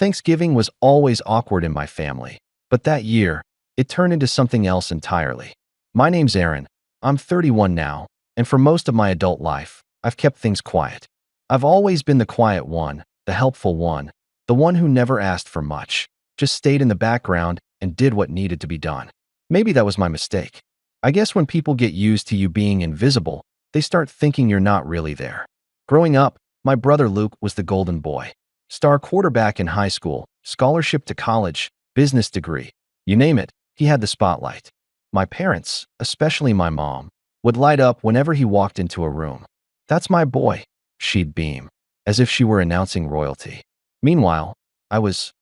Thanksgiving was always awkward in my family, but that year, it turned into something else entirely. My name's Aaron. I'm 31 now, and for most of my adult life, I've kept things quiet. I've always been the quiet one, the helpful one, the one who never asked for much, just stayed in the background and did what needed to be done. Maybe that was my mistake. I guess when people get used to you being invisible, they start thinking you're not really there. Growing up, my brother Luke was the golden boy. Star quarterback in high school, scholarship to college, business degree. You name it, he had the spotlight. My parents, especially my mom, would light up whenever he walked into a room. "That's my boy," she'd beam, as if she were announcing royalty. Meanwhile, I was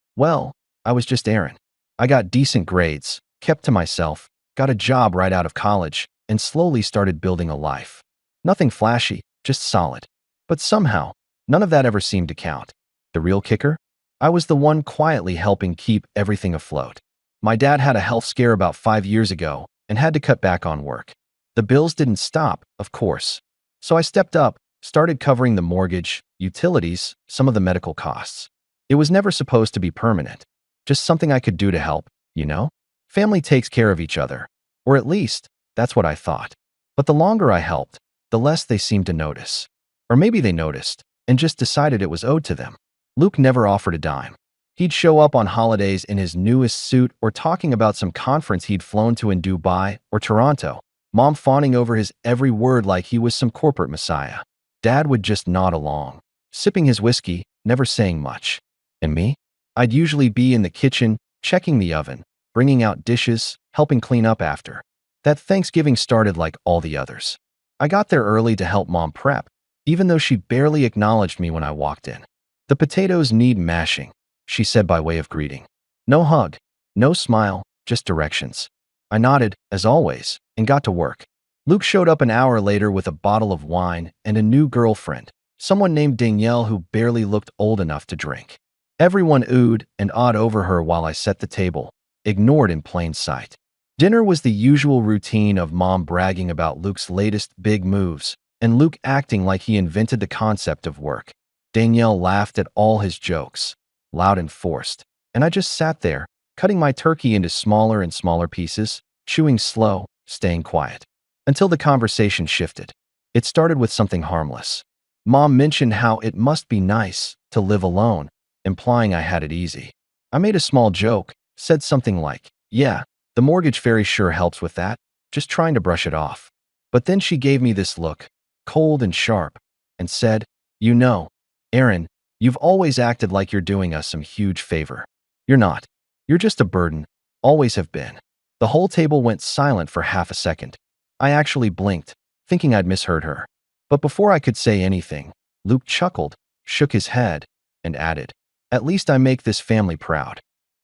just Aaron. I got decent grades, kept to myself, got a job right out of college, and slowly started building a life. Nothing flashy, just solid. But somehow, none of that ever seemed to count. The real kicker? I was the one quietly helping keep everything afloat. My dad had a health scare about 5 years ago and had to cut back on work. The bills didn't stop, of course. So I stepped up, started covering the mortgage, utilities, some of the medical costs. It was never supposed to be permanent. Just something I could do to help, you know? Family takes care of each other. Or at least, that's what I thought. But the longer I helped, the less they seemed to notice. Or maybe they noticed and just decided it was owed to them. Luke never offered a dime. He'd show up on holidays in his newest suit or talking about some conference he'd flown to in Dubai or Toronto, Mom fawning over his every word like he was some corporate messiah. Dad would just nod along, sipping his whiskey, never saying much. And me? I'd usually be in the kitchen, checking the oven, bringing out dishes, helping clean up after. That Thanksgiving started like all the others. I got there early to help Mom prep, even though she barely acknowledged me when I walked in. "The potatoes need mashing," she said by way of greeting. No hug, no smile, just directions. I nodded, as always, and got to work. Luke showed up an hour later with a bottle of wine and a new girlfriend, someone named Danielle who barely looked old enough to drink. Everyone oohed and awed over her while I set the table, ignored in plain sight. Dinner was the usual routine of Mom bragging about Luke's latest big moves, and Luke acting like he invented the concept of work. Danielle laughed at all his jokes, loud and forced, and I just sat there, cutting my turkey into smaller and smaller pieces, chewing slow, staying quiet. Until the conversation shifted. It started with something harmless. Mom mentioned how it must be nice to live alone, implying I had it easy. I made a small joke, said something like, "Yeah, the mortgage fairy sure helps with that," just trying to brush it off. But then she gave me this look, cold and sharp, and said, "You know, Aaron, you've always acted like you're doing us some huge favor. You're not. You're just a burden, always have been." The whole table went silent for half a second. I actually blinked, thinking I'd misheard her. But before I could say anything, Luke chuckled, shook his head, and added, "At least I make this family proud."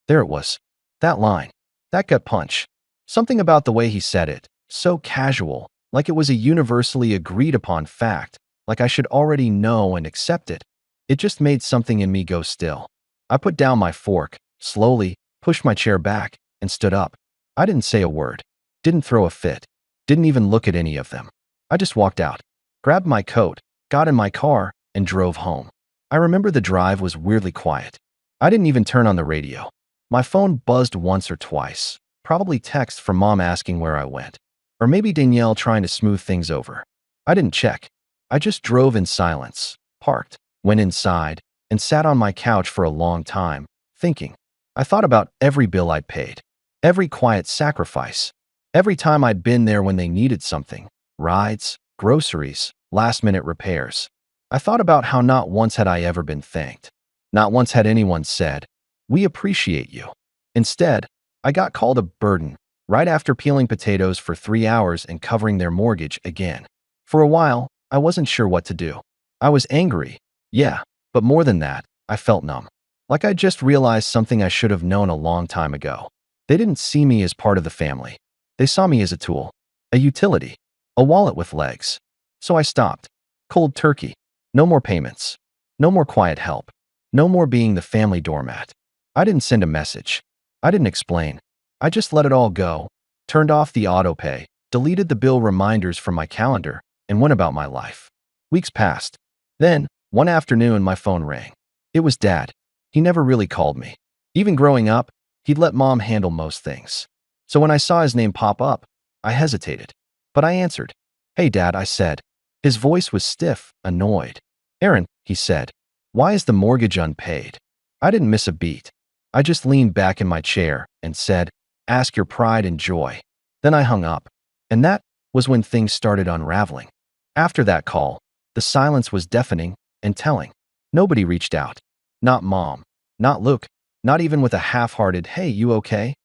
There it was. That line. That gut punch. Something about the way he said it, so casual, like it was a universally agreed upon fact, like I should already know and accept it. It just made something in me go still. I put down my fork, slowly, pushed my chair back, and stood up. I didn't say a word, didn't throw a fit, didn't even look at any of them. I just walked out, grabbed my coat, got in my car, and drove home. I remember the drive was weirdly quiet. I didn't even turn on the radio. My phone buzzed once or twice, probably text from Mom asking where I went, or maybe Danielle trying to smooth things over. I didn't check. I just drove in silence, parked, went inside, and sat on my couch for a long time, thinking. I thought about every bill I'd paid, every quiet sacrifice, every time I'd been there when they needed something, rides, groceries, last-minute repairs. I thought about how not once had I ever been thanked. Not once had anyone said, "We appreciate you." Instead, I got called a burden right after peeling potatoes for 3 hours and covering their mortgage again. For a while, I wasn't sure what to do. I was angry, yeah, but more than that, I felt numb. Like I just realized something I should have known a long time ago. They didn't see me as part of the family. They saw me as a tool, a utility, a wallet with legs. So I stopped. Cold turkey. No more payments. No more quiet help. No more being the family doormat. I didn't send a message. I didn't explain. I just let it all go, turned off the autopay, deleted the bill reminders from my calendar, and went about my life. Weeks passed. Then, one afternoon, my phone rang. It was Dad. He never really called me. Even growing up, he'd let mom handle most things. So when I saw his name pop up, I hesitated. But I answered. Hey, Dad, I said. His voice was stiff, annoyed. Aaron, he said, why is the mortgage unpaid? I didn't miss a beat. I just leaned back in my chair and said, ask your pride and joy. Then I hung up. And that was when things started unraveling. After that call, the silence was deafening and telling. Nobody reached out. Not Mom, not Luke, not even with a half-hearted, hey, you okay?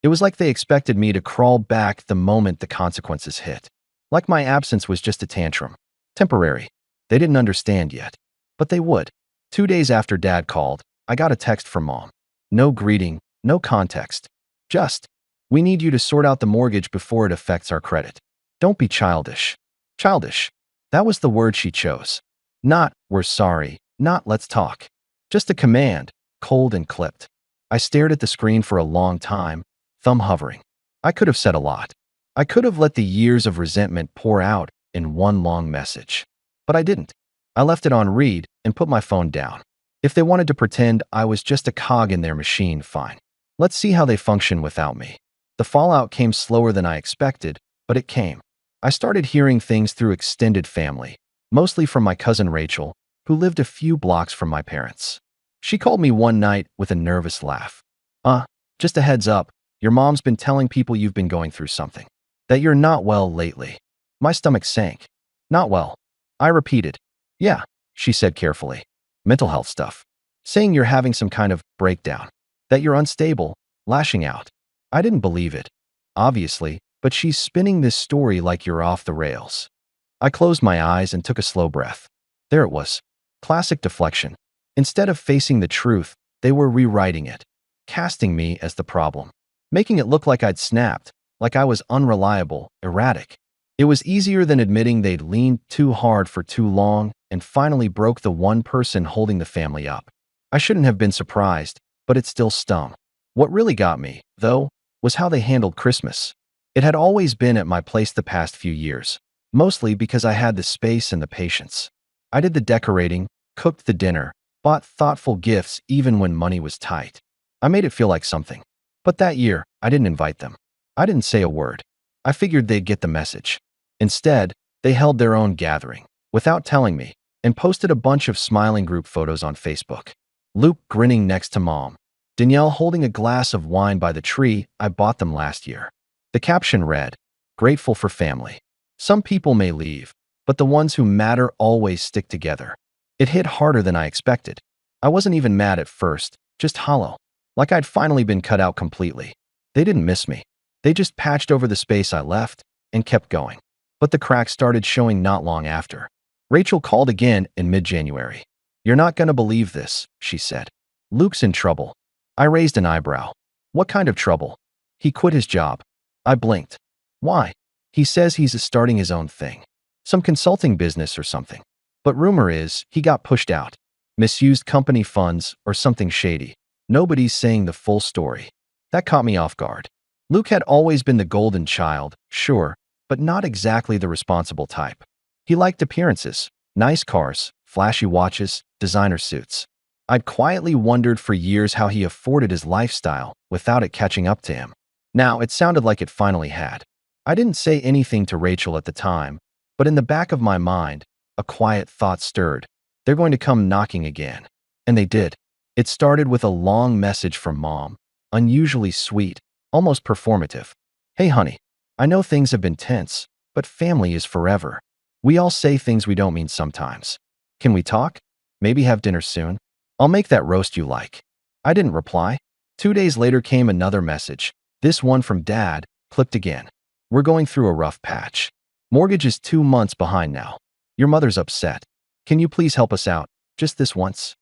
It was like they expected me to crawl back the moment the consequences hit. Like my absence was just a tantrum. Temporary. They didn't understand yet. But they would. 2 days after Dad called, I got a text from Mom. No greeting, no context. Just, we need you to sort out the mortgage before it affects our credit. Don't be childish. Childish. That was the word she chose. Not, we're sorry, not let's talk. Just a command, cold and clipped. I stared at the screen for a long time, thumb hovering. I could have said a lot. I could have let the years of resentment pour out in one long message. But I didn't. I left it on read and put my phone down. If they wanted to pretend I was just a cog in their machine, fine. Let's see how they function without me. The fallout came slower than I expected, but it came. I started hearing things through extended family, mostly from my cousin Rachel, who lived a few blocks from my parents. She called me one night with a nervous laugh. Just a heads up, your mom's been telling people you've been going through something. That you're not well lately. My stomach sank. Not well. I repeated. Yeah, she said carefully. Mental health stuff. Saying you're having some kind of breakdown. That you're unstable, lashing out. I didn't believe it, obviously, but she's spinning this story like you're off the rails. I closed my eyes and took a slow breath. There it was. Classic deflection. Instead of facing the truth, they were rewriting it, casting me as the problem, making it look like I'd snapped, like I was unreliable, erratic. It was easier than admitting they'd leaned too hard for too long and finally broke the one person holding the family up. I shouldn't have been surprised, but it still stung. What really got me, though, was how they handled Christmas. It had always been at my place the past few years, mostly because I had the space and the patience. I did the decorating, cooked the dinner, bought thoughtful gifts even when money was tight. I made it feel like something. But that year, I didn't invite them. I didn't say a word. I figured they'd get the message. Instead, they held their own gathering, without telling me, and posted a bunch of smiling group photos on Facebook. Luke grinning next to Mom. Danielle holding a glass of wine by the tree I bought them last year. The caption read, "Grateful for family. Some people may leave, but the ones who matter always stick together." It hit harder than I expected. I wasn't even mad at first, just hollow, like I'd finally been cut out completely. They didn't miss me. They just patched over the space I left and kept going. But the cracks started showing not long after. Rachel called again in mid-January. "You're not gonna believe this," she said. "Luke's in trouble." I raised an eyebrow. "What kind of trouble?" "He quit his job." I blinked. "Why?" "He says he's starting his own thing. Some consulting business or something. But rumor is he got pushed out. Misused company funds or something shady. Nobody's saying the full story." That caught me off guard. Luke had always been the golden child, sure, but not exactly the responsible type. He liked appearances, nice cars, flashy watches, designer suits. I'd quietly wondered for years how he afforded his lifestyle without it catching up to him. Now it sounded like it finally had. I didn't say anything to Rachel at the time, but in the back of my mind, a quiet thought stirred. They're going to come knocking again. And they did. It started with a long message from Mom, unusually sweet, almost performative. "Hey honey, I know things have been tense, but family is forever. We all say things we don't mean sometimes. Can we talk? Maybe have dinner soon? I'll make that roast you like." I didn't reply. 2 days later came another message, this one from Dad, clipped again. "We're going through a rough patch. Mortgage is 2 months behind now. Your mother's upset. Can you please help us out, just this once?"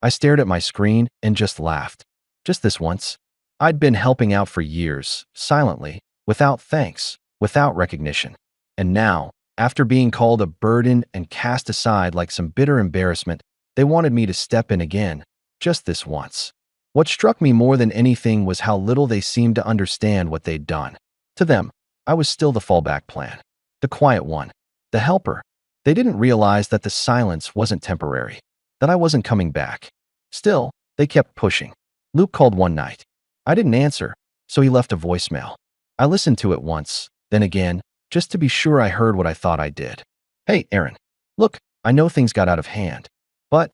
I stared at my screen and just laughed. Just this once? I'd been helping out for years, silently, without thanks, without recognition. And now, after being called a burden and cast aside like some bitter embarrassment, they wanted me to step in again, just this once. What struck me more than anything was how little they seemed to understand what they'd done. To them, I was still the fallback plan, the quiet one, the helper. They didn't realize that the silence wasn't temporary, that I wasn't coming back. Still, They kept pushing. Luke called one night. I didn't answer, so he left a voicemail. I listened to it once, then again, just to be sure I heard what I thought I did. Hey, Aaron. Look, I know things got out of hand, but,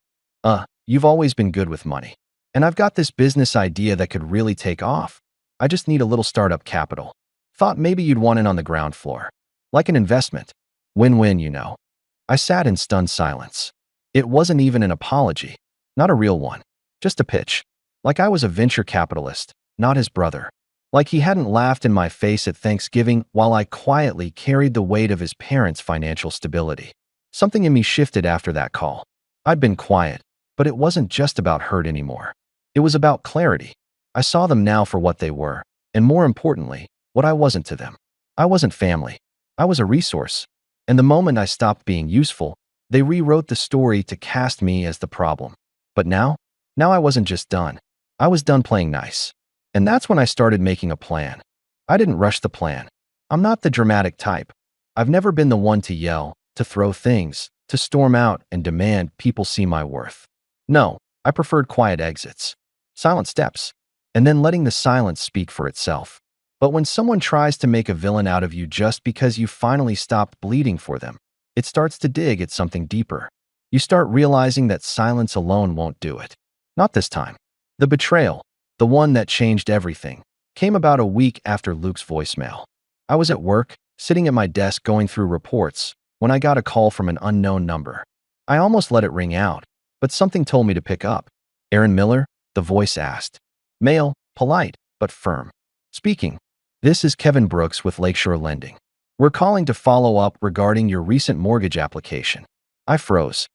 you've always been good with money. And I've got this business idea that could really take off. I just need a little startup capital. Thought maybe you'd want in on the ground floor. Like an investment. Win-win, you know. I sat in stunned silence. It wasn't even an apology. Not a real one. Just a pitch. Like I was a venture capitalist, not his brother. Like he hadn't laughed in my face at Thanksgiving while I quietly carried the weight of his parents' financial stability. Something in me shifted after that call. I'd been quiet, but it wasn't just about hurt anymore. It was about clarity. I saw them now for what they were, and more importantly, what I wasn't to them. I wasn't family. I was a resource. And the moment I stopped being useful, they rewrote the story to cast me as the problem. But now I wasn't just done. I was done playing nice. And that's when I started making a plan. I didn't rush the plan. I'm not the dramatic type. I've never been the one to yell, to throw things, to storm out and demand people see my worth. No, I preferred quiet exits, silent steps, and then letting the silence speak for itself. But when someone tries to make a villain out of you just because you finally stopped bleeding for them, it starts to dig at something deeper. You start realizing that silence alone won't do it. Not this time. The betrayal, the one that changed everything, came about a week after Luke's voicemail. I was at work, sitting at my desk going through reports, when I got a call from an unknown number. I almost let it ring out, but something told me to pick up. Aaron Miller? The voice asked. Male, polite, but firm. Speaking. This is Kevin Brooks with Lakeshore Lending. We're calling to follow up regarding your recent mortgage application. I froze.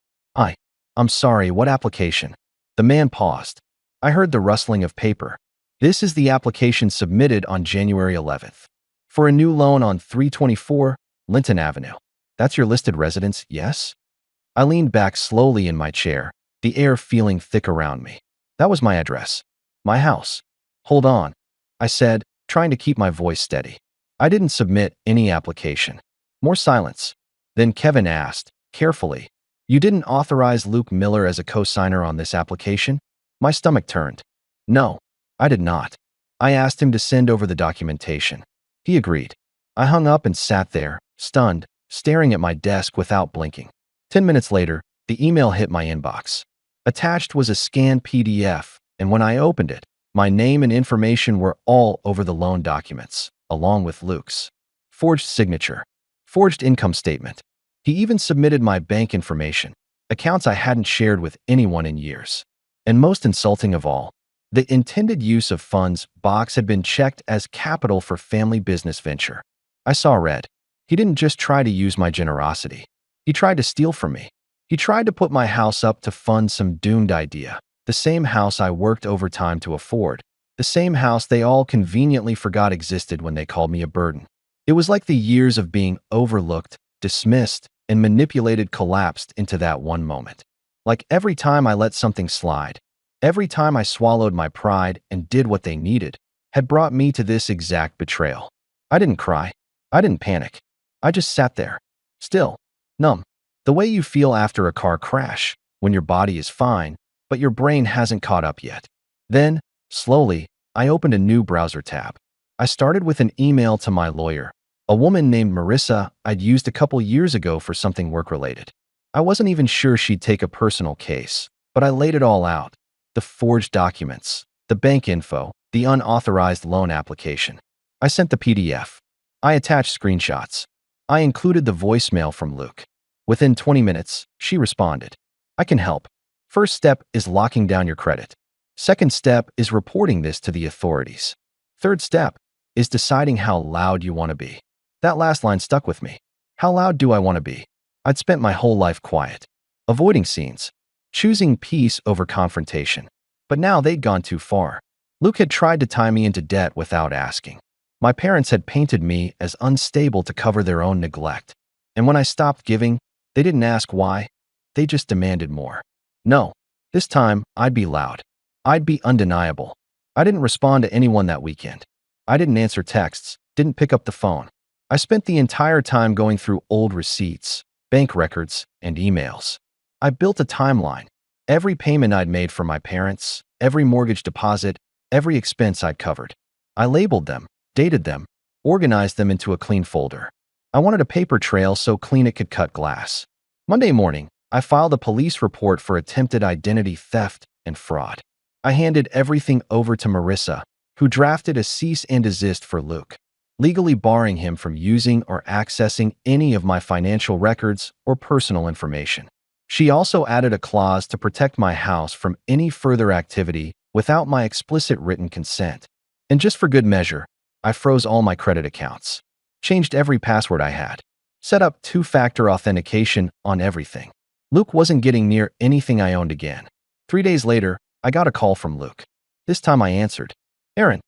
I'm sorry, what application? The man paused. I heard the rustling of paper. This is the application submitted on January 11th. For a new loan on 324 Linton Avenue. That's your listed residence, yes? I leaned back slowly in my chair, the air feeling thick around me. That was my address. My house. Hold on, I said, trying to keep my voice steady. I didn't submit any application. More silence. Then Kevin asked, carefully, you didn't authorize Luke Miller as a co-signer on this application? My stomach turned. No, I did not. I asked him to send over the documentation. He agreed. I hung up and sat there, stunned, staring at my desk without blinking. 10 minutes later, the email hit my inbox. Attached was a scanned PDF, and when I opened it, my name and information were all over the loan documents, along with Luke's. Forged signature. Forged income statement. He even submitted my bank information, accounts I hadn't shared with anyone in years. And most insulting of all, the intended use of funds box had been checked as capital for family business venture. I saw red. He didn't just try to use my generosity. He tried to steal from me. He tried to put my house up to fund some doomed idea. The same house I worked overtime to afford. The same house they all conveniently forgot existed when they called me a burden. It was like the years of being overlooked, dismissed, and manipulated collapsed into that one moment. Like every time I let something slide, every time I swallowed my pride and did what they needed, had brought me to this exact betrayal. I didn't cry. I didn't panic. I just sat there, still, numb. The way you feel after a car crash, when your body is fine, but your brain hasn't caught up yet. Then, slowly, I opened a new browser tab. I started with an email to my lawyer, a woman named Marissa I'd used a couple years ago for something work-related. I wasn't even sure she'd take a personal case, but I laid it all out. The forged documents, the bank info, the unauthorized loan application. I sent the PDF. I attached screenshots. I included the voicemail from Luke. Within 20 minutes, she responded. I can help. First step is locking down your credit. Second step is reporting this to the authorities. Third step is deciding how loud you want to be. That last line stuck with me. How loud do I want to be? I'd spent my whole life quiet, avoiding scenes, choosing peace over confrontation. But now they'd gone too far. Luke had tried to tie me into debt without asking. My parents had painted me as unstable to cover their own neglect. And when I stopped giving, they didn't ask why. They just demanded more. No, this time I'd be loud. I'd be undeniable. I didn't respond to anyone that weekend. I didn't answer texts, didn't pick up the phone. I spent the entire time going through old receipts, bank records, and emails. I built a timeline, Every payment I'd made for my parents, every mortgage deposit, every expense I'd covered. I labeled them, dated them, organized them into a clean folder. I wanted a paper trail so clean it could cut glass. Monday morning, I filed a police report for attempted identity theft and fraud. I handed everything over to Marissa, who drafted a cease and desist for Luke, legally barring him from using or accessing any of my financial records or personal information. She also added a clause to protect my house from any further activity without my explicit written consent. And just for good measure, I froze all my credit accounts, changed every password I had, set up two-factor authentication on everything. Luke wasn't getting near anything I owned again. 3 days later, I got a call from Luke. This time I answered. "Aaron,"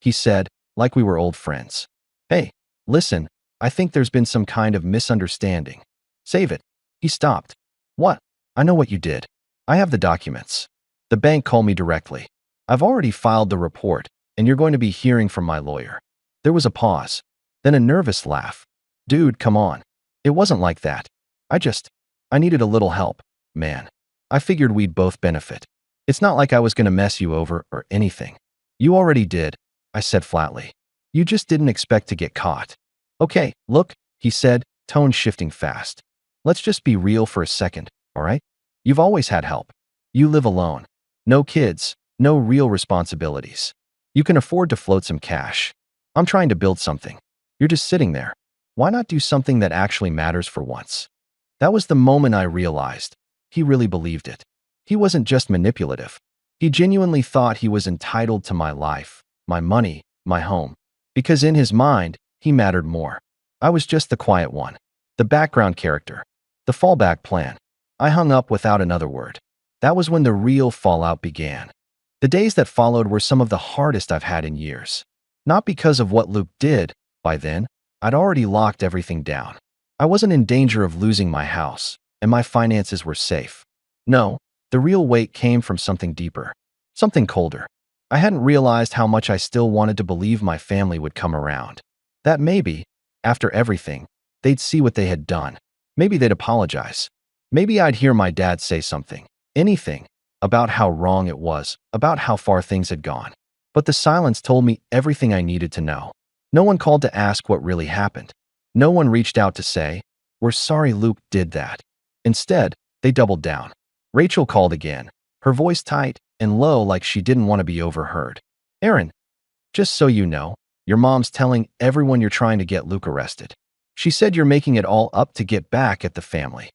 he said, like we were old friends. "Hey, listen, I think there's been some kind of misunderstanding. Save it." He stopped. "What?" "I know what you did. I have the documents. The bank called me directly. I've already filed the report, and you're going to be hearing from my lawyer." There was a pause, then a nervous laugh. "Dude, come on. It wasn't like that. I needed a little help, man. I figured we'd both benefit. It's not like I was going to mess you over or anything." "You already did," I said flatly. "You just didn't expect to get caught." "Okay, look," he said, tone shifting fast. "Let's just be real for a second, all right? You've always had help. You live alone. No kids, no real responsibilities. You can afford to float some cash. I'm trying to build something. You're just sitting there. Why not do something that actually matters for once?" That was the moment I realized he really believed it. He wasn't just manipulative. He genuinely thought he was entitled to my life, my money, my home. Because in his mind, he mattered more. I was just the quiet one, the background character, the fallback plan. I hung up without another word. That was when the real fallout began. The days that followed were some of the hardest I've had in years. Not because of what Luke did. By then, I'd already locked everything down. I wasn't in danger of losing my house, and my finances were safe. No, the real weight came from something deeper, something colder. I hadn't realized how much I still wanted to believe my family would come around. That maybe, after everything, they'd see what they had done. Maybe they'd apologize. Maybe I'd hear my dad say something, anything, about how wrong it was, about how far things had gone. But the silence told me everything I needed to know. No one called to ask what really happened. No one reached out to say, "We're sorry Luke did that." Instead, they doubled down. Rachel called again, her voice tight and low like she didn't want to be overheard. "Aaron, just so you know, your mom's telling everyone you're trying to get Luke arrested. She said you're making it all up to get back at the family."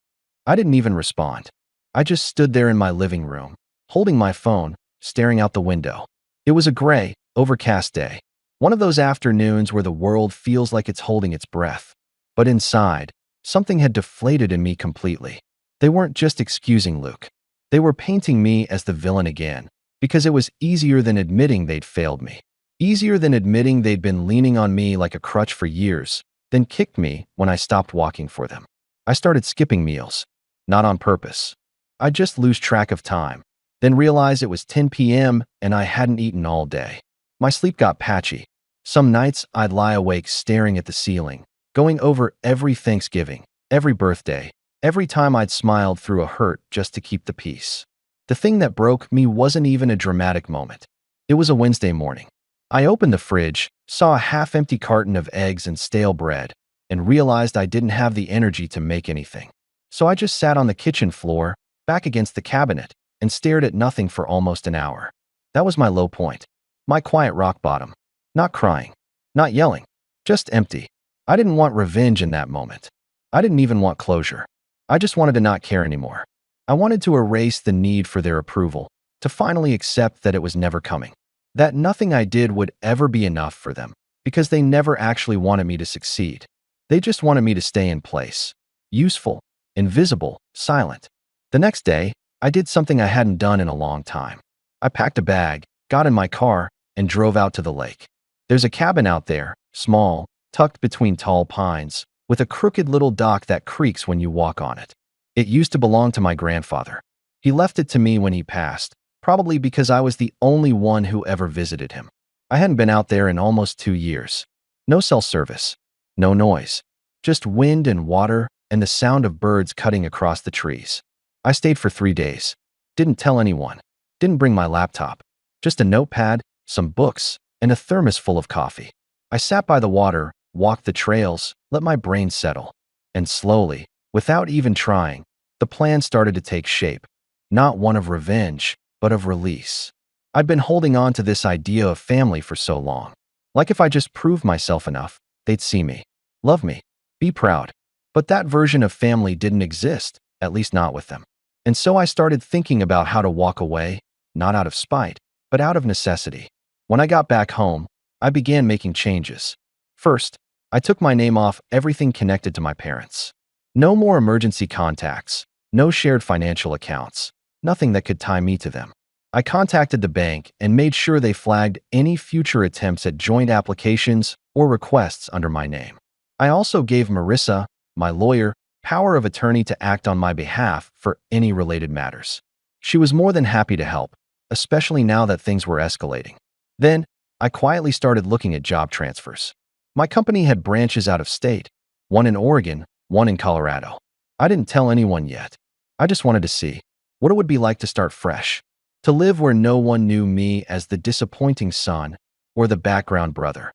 I didn't even respond. I just stood there in my living room, holding my phone, staring out the window. It was a gray, overcast day. One of those afternoons where the world feels like it's holding its breath. But inside, something had deflated in me completely. They weren't just excusing Luke. They were painting me as the villain again, because it was easier than admitting they'd failed me. Easier than admitting they'd been leaning on me like a crutch for years, then kicked me when I stopped walking for them. I started skipping meals. Not on purpose. I'd just lose track of time, then realize it was 10 p.m. and I hadn't eaten all day. My sleep got patchy. Some nights I'd lie awake staring at the ceiling, going over every Thanksgiving, every birthday, every time I'd smiled through a hurt just to keep the peace. The thing that broke me wasn't even a dramatic moment. It was a Wednesday morning. I opened the fridge, saw a half-empty carton of eggs and stale bread, and realized I didn't have the energy to make anything. So I just sat on the kitchen floor, back against the cabinet, and stared at nothing for almost an hour. That was my low point. My quiet rock bottom. Not crying. Not yelling. Just empty. I didn't want revenge in that moment. I didn't even want closure. I just wanted to not care anymore. I wanted to erase the need for their approval, to finally accept that it was never coming. That nothing I did would ever be enough for them, because they never actually wanted me to succeed. They just wanted me to stay in place. Useful, invisible, silent. The next day, I did something I hadn't done in a long time. I packed a bag, got in my car, and drove out to the lake. There's a cabin out there, small, tucked between tall pines, with a crooked little dock that creaks when you walk on it. It used to belong to my grandfather. He left it to me when he passed, probably because I was the only one who ever visited him. I hadn't been out there in almost 2 years. No cell service. No noise. Just wind and water and the sound of birds cutting across the trees. I stayed for 3 days. Didn't tell anyone. Didn't bring my laptop. Just a notepad, some books, and a thermos full of coffee. I sat by the water, walked the trails, let my brain settle. And slowly, without even trying, the plan started to take shape. Not one of revenge, but of release. I'd been holding on to this idea of family for so long. Like if I just proved myself enough, they'd see me, love me, be proud. But that version of family didn't exist, at least not with them. And so I started thinking about how to walk away, not out of spite, but out of necessity. When I got back home, I began making changes. First, I took my name off everything connected to my parents. No more emergency contacts, no shared financial accounts, nothing that could tie me to them. I contacted the bank and made sure they flagged any future attempts at joint applications or requests under my name. I also gave Marissa, my lawyer, power of attorney to act on my behalf for any related matters. She was more than happy to help, especially now that things were escalating. Then, I quietly started looking at job transfers. My company had branches out of state, one in Oregon, one in Colorado. I didn't tell anyone yet. I just wanted to see what it would be like to start fresh, to live where no one knew me as the disappointing son or the background brother.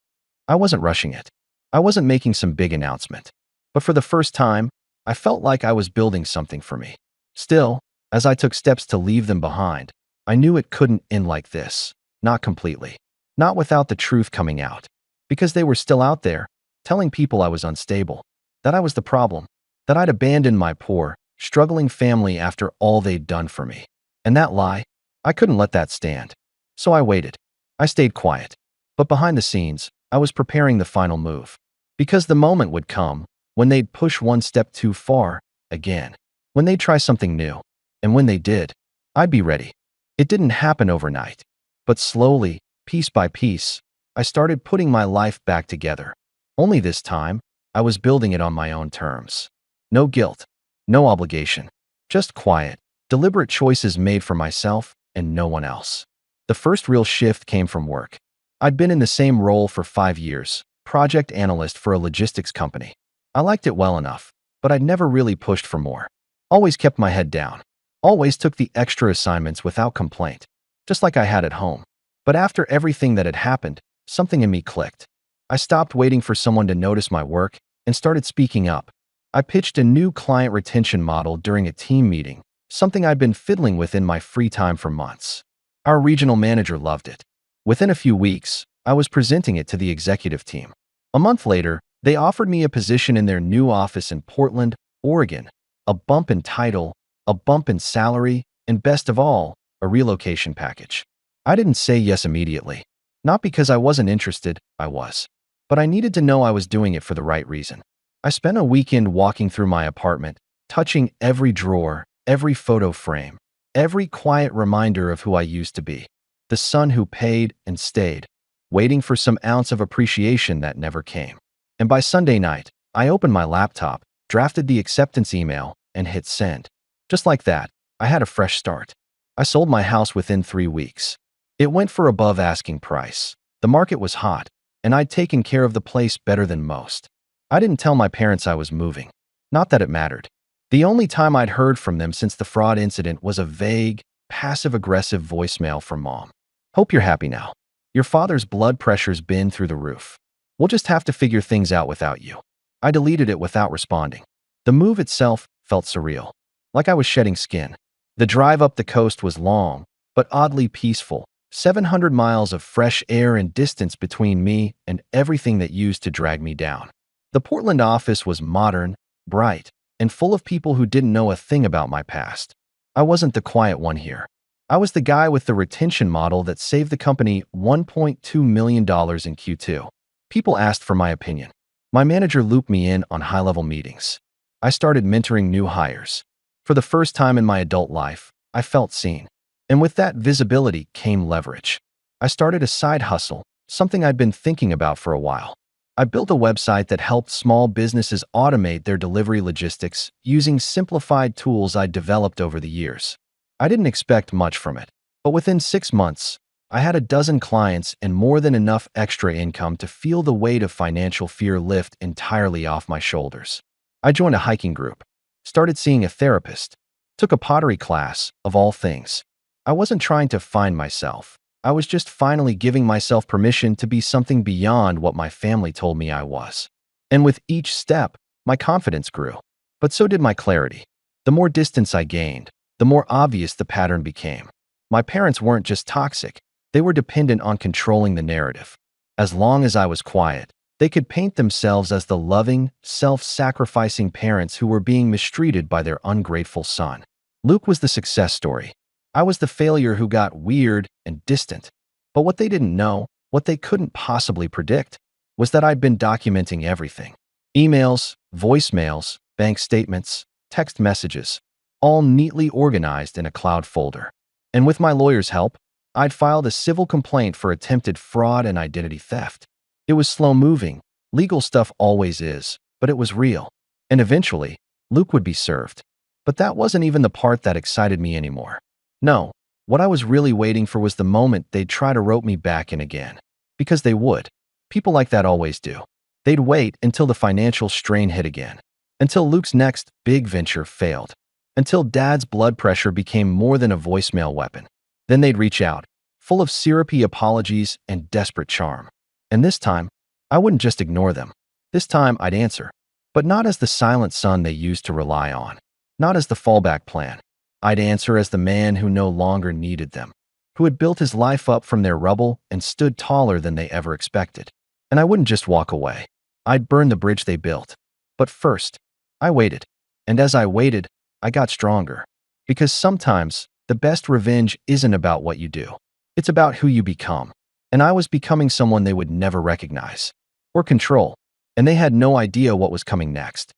I wasn't rushing it. I wasn't making some big announcement. But for the first time, I felt like I was building something for me. Still, as I took steps to leave them behind, I knew it couldn't end like this. Not completely. Not without the truth coming out. Because they were still out there, telling people I was unstable, that I was the problem, that I'd abandoned my poor, struggling family after all they'd done for me. And that lie, I couldn't let that stand. So I waited. I stayed quiet. But behind the scenes, I was preparing the final move. Because the moment would come when they'd push one step too far, again. When they'd try something new. And when they did, I'd be ready. It didn't happen overnight. But slowly, piece by piece, I started putting my life back together. Only this time, I was building it on my own terms. No guilt, no obligation. Just quiet, deliberate choices made for myself and no one else. The first real shift came from work. I'd been in the same role for 5 years, project analyst for a logistics company. I liked it well enough, but I'd never really pushed for more. Always kept my head down. Always took the extra assignments without complaint, just like I had at home. But after everything that had happened, something in me clicked. I stopped waiting for someone to notice my work and started speaking up. I pitched a new client retention model during a team meeting, something I'd been fiddling with in my free time for months. Our regional manager loved it. Within a few weeks, I was presenting it to the executive team. A month later, they offered me a position in their new office in Portland, Oregon, a bump in title, a bump in salary, and best of all, a relocation package. I didn't say yes immediately. Not because I wasn't interested, I was. But I needed to know I was doing it for the right reason. I spent a weekend walking through my apartment, touching every drawer, every photo frame, every quiet reminder of who I used to be. The son who paid and stayed, waiting for some ounce of appreciation that never came. And by Sunday night, I opened my laptop, drafted the acceptance email, and hit send. Just like that, I had a fresh start. I sold my house within 3 weeks. It went for above asking price. The market was hot, and I'd taken care of the place better than most. I didn't tell my parents I was moving. Not that it mattered. The only time I'd heard from them since the fraud incident was a vague, passive-aggressive voicemail from Mom. "Hope you're happy now. Your father's blood pressure's been through the roof. We'll just have to figure things out without you." I deleted it without responding. The move itself felt surreal, like I was shedding skin. The drive up the coast was long, but oddly peaceful. 700 miles of fresh air and distance between me and everything that used to drag me down. The Portland office was modern, bright, and full of people who didn't know a thing about my past. I wasn't the quiet one here. I was the guy with the retention model that saved the company $1.2 million in Q2. People asked for my opinion. My manager looped me in on high-level meetings. I started mentoring new hires. For the first time in my adult life, I felt seen. And with that visibility came leverage. I started a side hustle, something I'd been thinking about for a while. I built a website that helped small businesses automate their delivery logistics using simplified tools I'd developed over the years. I didn't expect much from it, but within 6 months, I had a dozen clients and more than enough extra income to feel the weight of financial fear lift entirely off my shoulders. I joined a hiking group, started seeing a therapist, Took a pottery class, of all things. I wasn't trying to find myself. I was just finally giving myself permission to be something beyond what my family told me I was. And with each step, my confidence grew. But so did my clarity. The more distance I gained, the more obvious the pattern became. My parents weren't just toxic, they were dependent on controlling the narrative. As long as I was quiet, they could paint themselves as the loving, self-sacrificing parents who were being mistreated by their ungrateful son. Luke was the success story. I was the failure who got weird and distant. But what they didn't know, what they couldn't possibly predict, was that I'd been documenting everything. Emails, voicemails, bank statements, text messages, all neatly organized in a cloud folder. And with my lawyer's help, I'd filed a civil complaint for attempted fraud and identity theft. It was slow-moving, legal stuff always is, but it was real. And eventually, Luke would be served. But that wasn't even the part that excited me anymore. No, what I was really waiting for was the moment they'd try to rope me back in again. Because they would. People like that always do. They'd wait until the financial strain hit again. Until Luke's next big venture failed. Until Dad's blood pressure became more than a voicemail weapon. Then they'd reach out, full of syrupy apologies and desperate charm. And this time, I wouldn't just ignore them. This time, I'd answer. But not as the silent son they used to rely on. Not as the fallback plan. I'd answer as the man who no longer needed them. Who had built his life up from their rubble and stood taller than they ever expected. And I wouldn't just walk away. I'd burn the bridge they built. But first, I waited. And as I waited, I got stronger. Because sometimes, the best revenge isn't about what you do. It's about who you become. And I was becoming someone they would never recognize. Or control. And they had no idea what was coming next.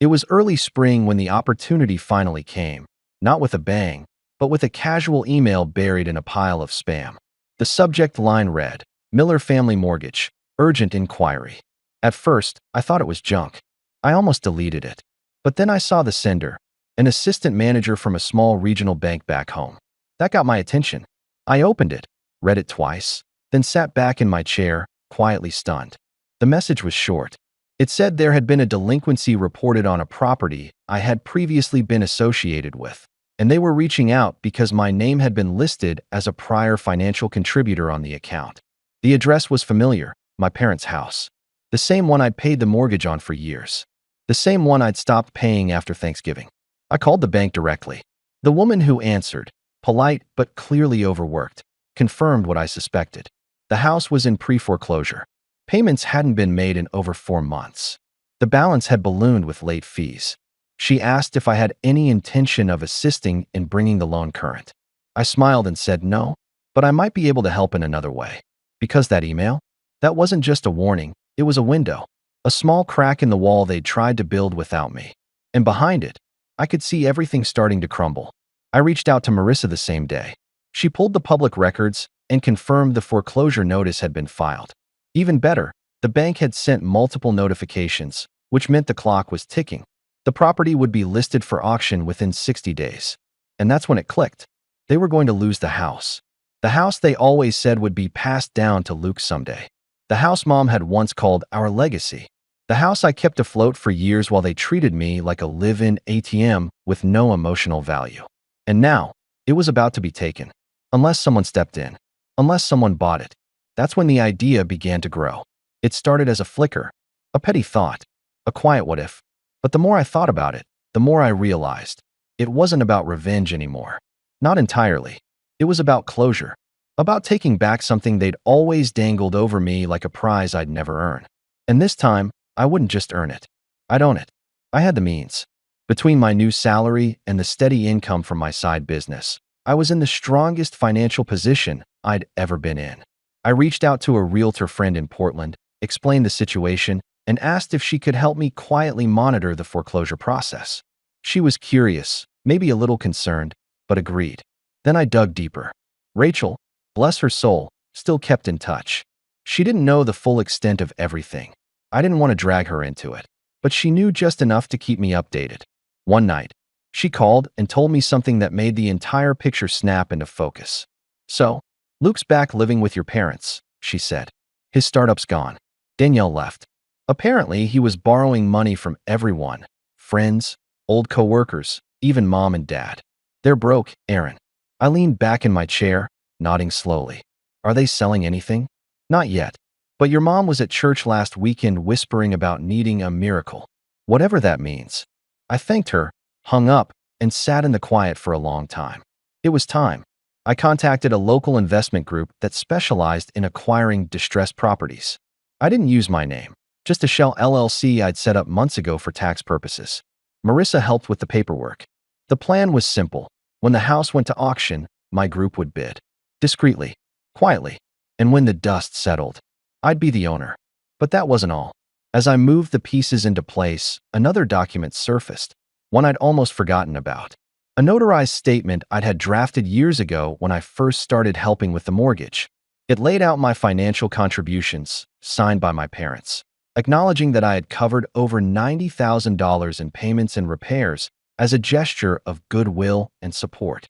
It was early spring when the opportunity finally came. Not with a bang, but with a casual email buried in a pile of spam. The subject line read, Miller Family Mortgage, Urgent Inquiry. At first, I thought it was junk. I almost deleted it. But then I saw the sender, an assistant manager from a small regional bank back home. That got my attention. I opened it, read it twice, then sat back in my chair, quietly stunned. The message was short. It said there had been a delinquency reported on a property I had previously been associated with, and they were reaching out because my name had been listed as a prior financial contributor on the account. The address was familiar, my parents' house. The same one I'd paid the mortgage on for years. The same one I'd stopped paying after Thanksgiving. I called the bank directly. The woman who answered, polite but clearly overworked, confirmed what I suspected. The house was in pre-foreclosure. Payments hadn't been made in over 4 months. The balance had ballooned with late fees. She asked if I had any intention of assisting in bringing the loan current. I smiled and said no, but I might be able to help in another way. Because that email? That wasn't just a warning, it was a window. A small crack in the wall they'd tried to build without me. And behind it, I could see everything starting to crumble. I reached out to Marissa the same day. She pulled the public records and confirmed the foreclosure notice had been filed. Even better, the bank had sent multiple notifications, which meant the clock was ticking. The property would be listed for auction within 60 days. And that's when it clicked. They were going to lose the house. The house they always said would be passed down to Luke someday. The house Mom had once called our legacy. The house I kept afloat for years while they treated me like a live-in ATM with no emotional value. And now, it was about to be taken. Unless someone stepped in. Unless someone bought it. That's when the idea began to grow. It started as a flicker, a petty thought, a quiet what if. But the more I thought about it, the more I realized it wasn't about revenge anymore. Not entirely. It was about closure. About taking back something they'd always dangled over me like a prize I'd never earn. And this time, I wouldn't just earn it. I'd own it. I had the means. Between my new salary and the steady income from my side business, I was in the strongest financial position I'd ever been in. I reached out to a realtor friend in Portland, explained the situation, and asked if she could help me quietly monitor the foreclosure process. She was curious, maybe a little concerned, but agreed. Then I dug deeper. Rachel, bless her soul, still kept in touch. She didn't know the full extent of everything. I didn't want to drag her into it, but she knew just enough to keep me updated. One night, she called and told me something that made the entire picture snap into focus. So, Luke's back living with your parents, she said. His startup's gone. Danielle left. Apparently, he was borrowing money from everyone, friends, old coworkers, even mom and dad. They're broke, Aaron. I leaned back in my chair, nodding slowly. Are they selling anything? Not yet. But your mom was at church last weekend whispering about needing a miracle. Whatever that means. I thanked her, hung up, and sat in the quiet for a long time. It was time. I contacted a local investment group that specialized in acquiring distressed properties. I didn't use my name, just a shell LLC I'd set up months ago for tax purposes. Marissa helped with the paperwork. The plan was simple. When the house went to auction, my group would bid. Discreetly, quietly, and when the dust settled, I'd be the owner. But that wasn't all. As I moved the pieces into place, another document surfaced, one I'd almost forgotten about. A notarized statement I'd had drafted years ago when I first started helping with the mortgage. It laid out my financial contributions, signed by my parents, acknowledging that I had covered over $90,000 in payments and repairs as a gesture of goodwill and support.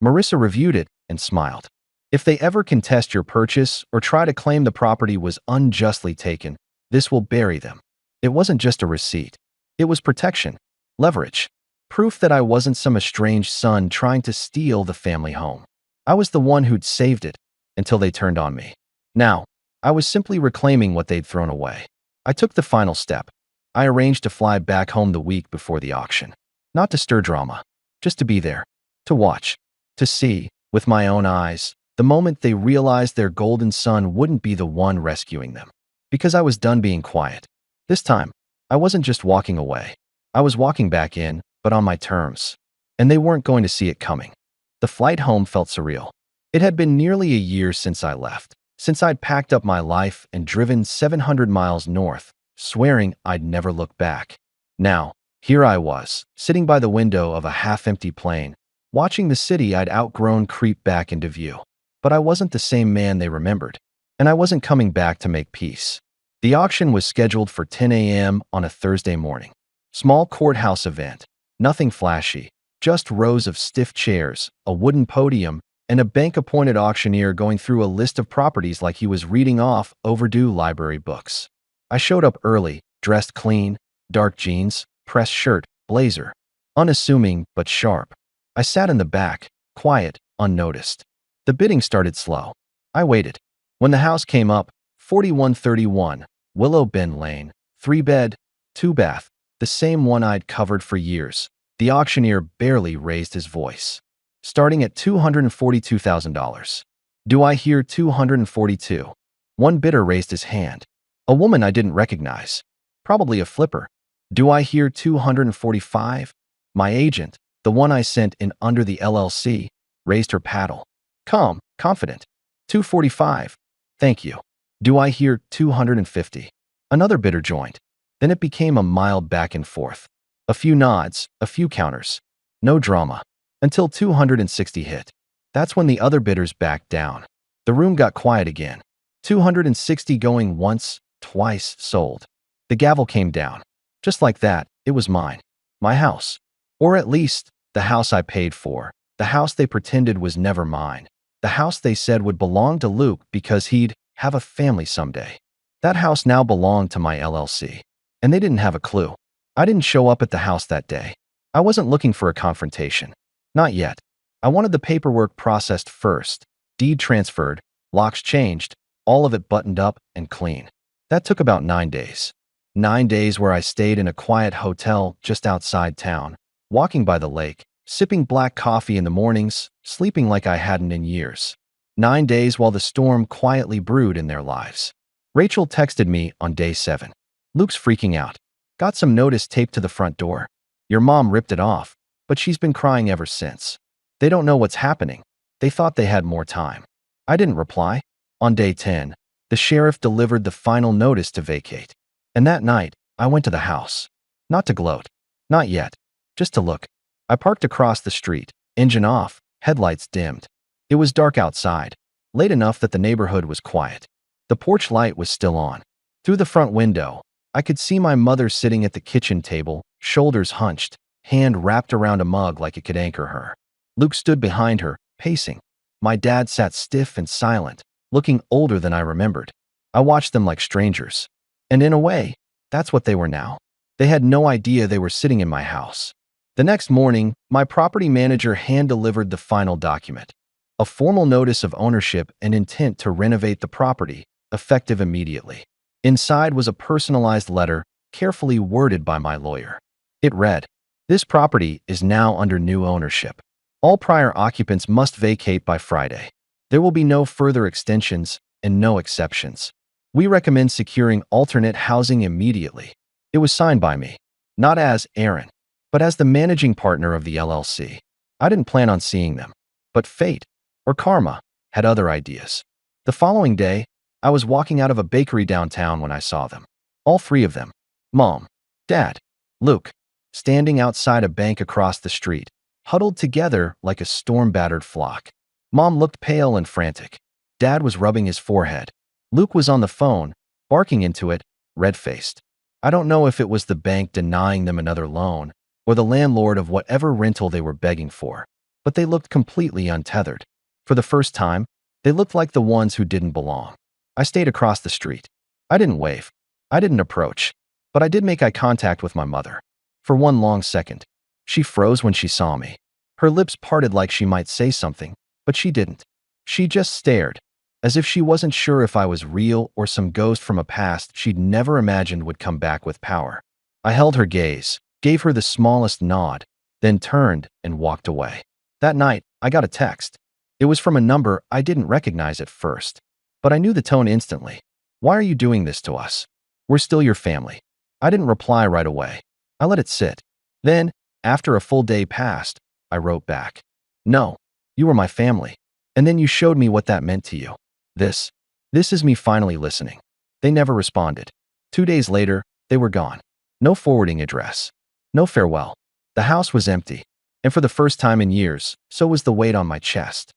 Marissa reviewed it and smiled. If they ever contest your purchase or try to claim the property was unjustly taken, this will bury them. It wasn't just a receipt. It was protection, leverage, proof that I wasn't some estranged son trying to steal the family home. I was the one who'd saved it until they turned on me. Now, I was simply reclaiming what they'd thrown away. I took the final step. I arranged to fly back home the week before the auction. Not to stir drama, just to be there, to watch, to see, with my own eyes, the moment they realized their golden son wouldn't be the one rescuing them. Because I was done being quiet. This time, I wasn't just walking away. I was walking back in, but on my terms. And they weren't going to see it coming. The flight home felt surreal. It had been nearly a year since I left, since I'd packed up my life and driven 700 miles north, swearing I'd never look back. Now, here I was, sitting by the window of a half-empty plane, watching the city I'd outgrown creep back into view. But I wasn't the same man they remembered, and I wasn't coming back to make peace. The auction was scheduled for 10 a.m. on a Thursday morning. Small courthouse event, nothing flashy, just rows of stiff chairs, a wooden podium, and a bank-appointed auctioneer going through a list of properties like he was reading off overdue library books. I showed up early, dressed clean, dark jeans, pressed shirt, blazer. Unassuming but sharp. I sat in the back, quiet, unnoticed. The bidding started slow. I waited. When the house came up, 4131, Willow Bend Lane, 3-bed, 2-bath, the same one I'd covered for years. The auctioneer barely raised his voice. Starting at $242,000. Do I hear 242? One bidder raised his hand. A woman I didn't recognize. Probably a flipper. Do I hear 245? My agent, the one I sent in under the LLC, raised her paddle. Calm, confident. 245. Thank you. Do I hear 250? Another bidder joined. Then it became a mild back and forth. A few nods, a few counters. No drama. Until 260 hit. That's when the other bidders backed down. The room got quiet again. 260 going once, twice, sold. The gavel came down. Just like that, it was mine. My house. Or at least, the house I paid for. The house they pretended was never mine. The house they said would belong to Luke because he'd have a family someday. That house now belonged to my LLC. And they didn't have a clue. I didn't show up at the house that day. I wasn't looking for a confrontation. Not yet. I wanted the paperwork processed first. Deed transferred, locks changed, all of it buttoned up and clean. That took about 9 days. 9 days where I stayed in a quiet hotel just outside town, walking by the lake, sipping black coffee in the mornings, sleeping like I hadn't in years. 9 days while the storm quietly brewed in their lives. Rachel texted me on day 7. Luke's freaking out. Got some notice taped to the front door. Your mom ripped it off, but she's been crying ever since. They don't know what's happening. They thought they had more time. I didn't reply. On day 10, the sheriff delivered the final notice to vacate. And that night, I went to the house. Not to gloat. Not yet. Just to look. I parked across the street, engine off, headlights dimmed. It was dark outside, late enough that the neighborhood was quiet. The porch light was still on. Through the front window, I could see my mother sitting at the kitchen table, shoulders hunched, hand wrapped around a mug like it could anchor her. Luke stood behind her, pacing. My dad sat stiff and silent, looking older than I remembered. I watched them like strangers. And in a way, that's what they were now. They had no idea they were sitting in my house. The next morning, my property manager hand-delivered the final document, a formal notice of ownership and intent to renovate the property, effective immediately. Inside was a personalized letter, carefully worded by my lawyer. It read, "This property is now under new ownership. All prior occupants must vacate by Friday. There will be no further extensions and no exceptions. We recommend securing alternate housing immediately." It was signed by me, not as Aaron, but as the managing partner of the LLC. I didn't plan on seeing them, but fate, or karma, had other ideas. The following day, I was walking out of a bakery downtown when I saw them. All three of them, Mom, Dad, Luke, standing outside a bank across the street, huddled together like a storm-battered flock. Mom looked pale and frantic. Dad was rubbing his forehead. Luke was on the phone, barking into it, red-faced. I don't know if it was the bank denying them another loan or the landlord of whatever rental they were begging for, but they looked completely untethered. For the first time, they looked like the ones who didn't belong. I stayed across the street. I didn't wave. I didn't approach, but I did make eye contact with my mother. For one long second, she froze when she saw me. Her lips parted like she might say something, but she didn't. She just stared, as if she wasn't sure if I was real or some ghost from a past she'd never imagined would come back with power. I held her gaze, gave her the smallest nod, then turned and walked away. That night, I got a text. It was from a number I didn't recognize at first, but I knew the tone instantly. "Why are you doing this to us? We're still your family." I didn't reply right away. I let it sit. Then, after a full day passed, I wrote back, "No, you were my family. And then you showed me what that meant to you. This is me finally listening." They never responded. 2 days later, they were gone. No forwarding address. No farewell. The house was empty. And for the first time in years, so was the weight on my chest.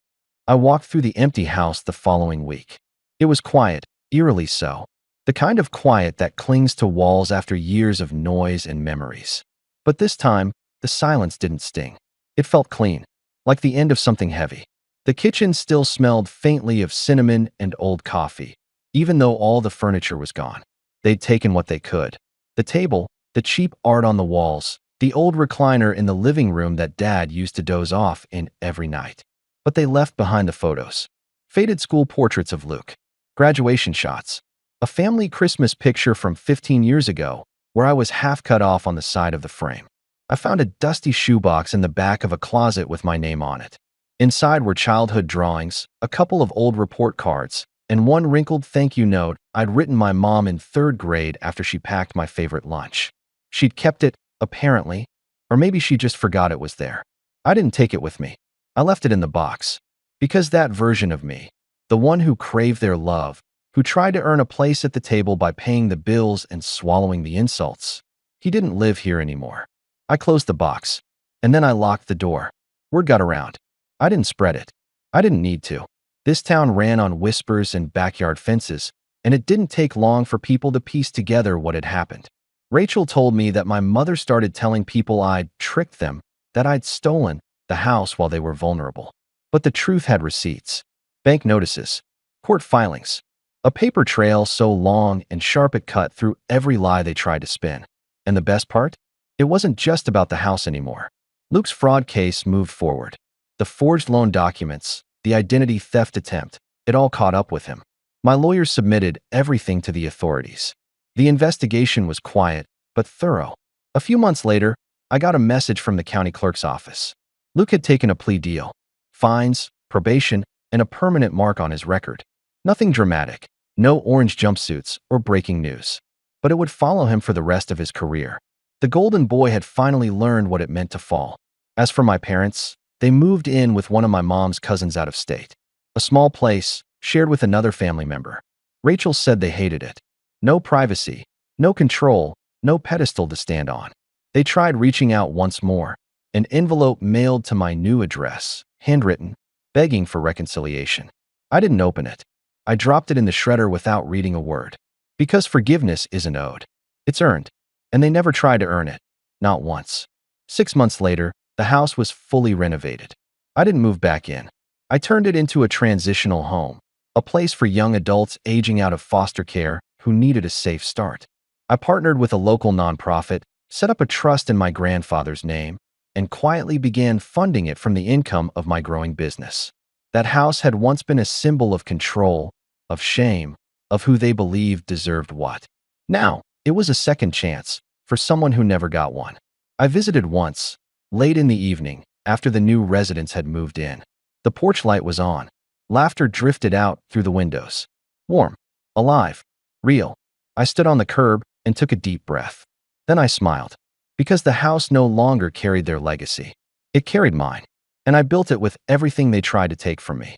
I walked through the empty house the following week. It was quiet, eerily so. The kind of quiet that clings to walls after years of noise and memories. But this time, the silence didn't sting. It felt clean, like the end of something heavy. The kitchen still smelled faintly of cinnamon and old coffee, even though all the furniture was gone. They'd taken what they could. The table, the cheap art on the walls, the old recliner in the living room that Dad used to doze off in every night. But they left behind the photos. Faded school portraits of Luke. Graduation shots. A family Christmas picture from 15 years ago, where I was half cut off on the side of the frame. I found a dusty shoebox in the back of a closet with my name on it. Inside were childhood drawings, a couple of old report cards, and one wrinkled thank you note I'd written my mom in 3rd grade after she packed my favorite lunch. She'd kept it, apparently, or maybe she just forgot it was there. I didn't take it with me. I left it in the box. Because that version of me, the one who craved their love, who tried to earn a place at the table by paying the bills and swallowing the insults, he didn't live here anymore. I closed the box, and then I locked the door. Word got around. I didn't spread it. I didn't need to. This town ran on whispers and backyard fences, and it didn't take long for people to piece together what had happened. Rachel told me that my mother started telling people I'd tricked them, that I'd stolen the house while they were vulnerable. But the truth had receipts, bank notices, court filings, a paper trail so long and sharp it cut through every lie they tried to spin. And the best part? It wasn't just about the house anymore. Luke's fraud case moved forward. The forged loan documents, the identity theft attempt, it all caught up with him. My lawyers submitted everything to the authorities. The investigation was quiet, but thorough. A few months later, I got a message from the county clerk's office. Luke had taken a plea deal. Fines, probation, and a permanent mark on his record. Nothing dramatic, no orange jumpsuits or breaking news. But it would follow him for the rest of his career. The golden boy had finally learned what it meant to fall. As for my parents, they moved in with one of my mom's cousins out of state. A small place, shared with another family member. Rachel said they hated it. No privacy, no control, no pedestal to stand on. They tried reaching out once more. An envelope mailed to my new address, handwritten, begging for reconciliation. I didn't open it. I dropped it in the shredder without reading a word. Because forgiveness isn't owed. It's earned. And they never tried to earn it. Not once. 6 months later, the house was fully renovated. I didn't move back in. I turned it into a transitional home, a place for young adults aging out of foster care who needed a safe start. I partnered with a local nonprofit, set up a trust in my grandfather's name, and quietly began funding it from the income of my growing business. That house had once been a symbol of control, of shame, of who they believed deserved what. Now, it was a second chance for someone who never got one. I visited once, late in the evening, after the new residents had moved in. The porch light was on. Laughter drifted out through the windows. Warm, alive, real. I stood on the curb and took a deep breath. Then I smiled, because the house no longer carried their legacy. It carried mine, and I built it with everything they tried to take from me.